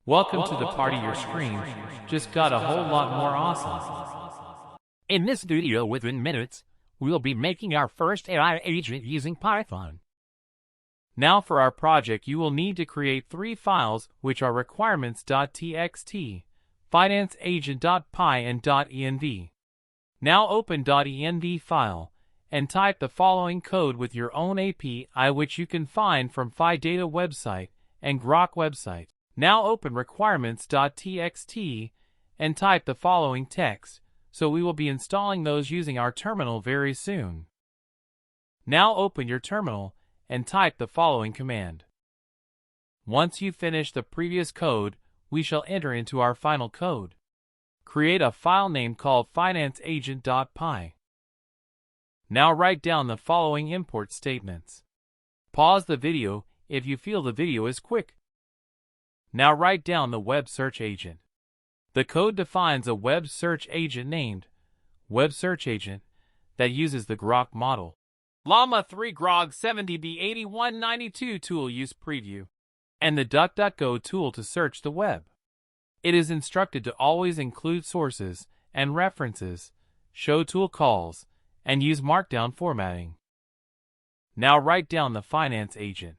Welcome to the party your screen just got a whole lot more awesome. In this video within minutes, we'll be making our first AI agent using Python. Now for our project you will need to create 3 files which are requirements.txt, financeagent.py and .env. Now open .env file and type the following code with your own API which you can find from PhiData website and Grok website. Now open requirements.txt and type the following text, so we will be installing those using our terminal very soon. Now open your terminal and type the following command. Once you finish the previous code, we shall enter into our final code. Create a file name called financeagent.py. Now write down the following import statements. Pause the video if you feel the video is quick. Now write down the web search agent. The code defines a web search agent named Web Search Agent that uses the Grok model. Llama 3 Grok 70B8192 tool use preview, and the DuckDuckGo tool to search the web. It is instructed to always include sources and references, show tool calls, and use markdown formatting. Now write down the finance agent.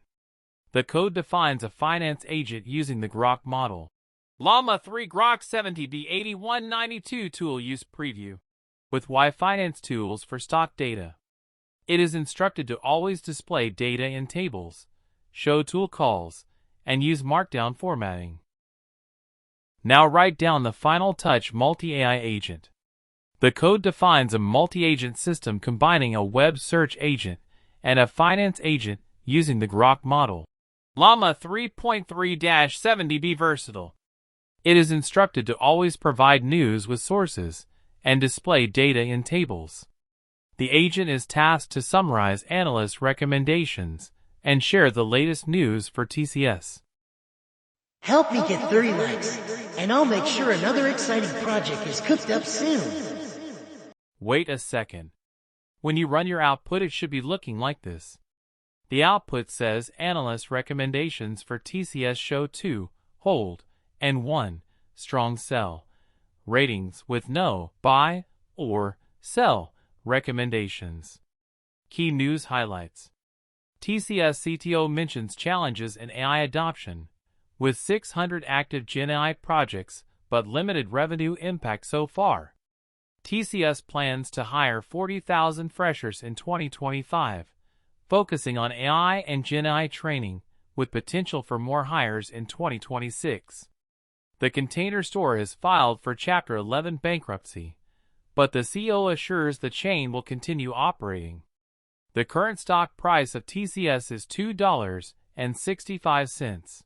The code defines a finance agent using the Grok model. Llama 3 Grok 70B8192 tool use preview, with Y Finance tools for stock data. It is instructed to always display data in tables, show tool calls, and use markdown formatting. Now write down the final touch multi-AI agent. The code defines a multi-agent system combining a web search agent and a finance agent using the Grok model. Llama 3.3-70B versatile. It is instructed to always provide news with sources and display data in tables. The agent is tasked to summarize analyst recommendations and share the latest news for TCS. Help me get 30 likes, and I'll make sure another exciting project is cooked up soon. Wait a second. When you run your output, it should be looking like this. The output says analyst recommendations for TCS show 2, hold, and 1, strong sell. Ratings with no buy or sell recommendations. Key news highlights. TCS CTO mentions challenges in AI adoption, with 600 active Gen AI projects but limited revenue impact so far. TCS plans to hire 40,000 freshers in 2025, focusing on AI and Gen AI training, with potential for more hires in 2026. The Container Store has filed for Chapter 11 bankruptcy, but the CEO assures the chain will continue operating. The current stock price of TCS is $2.65.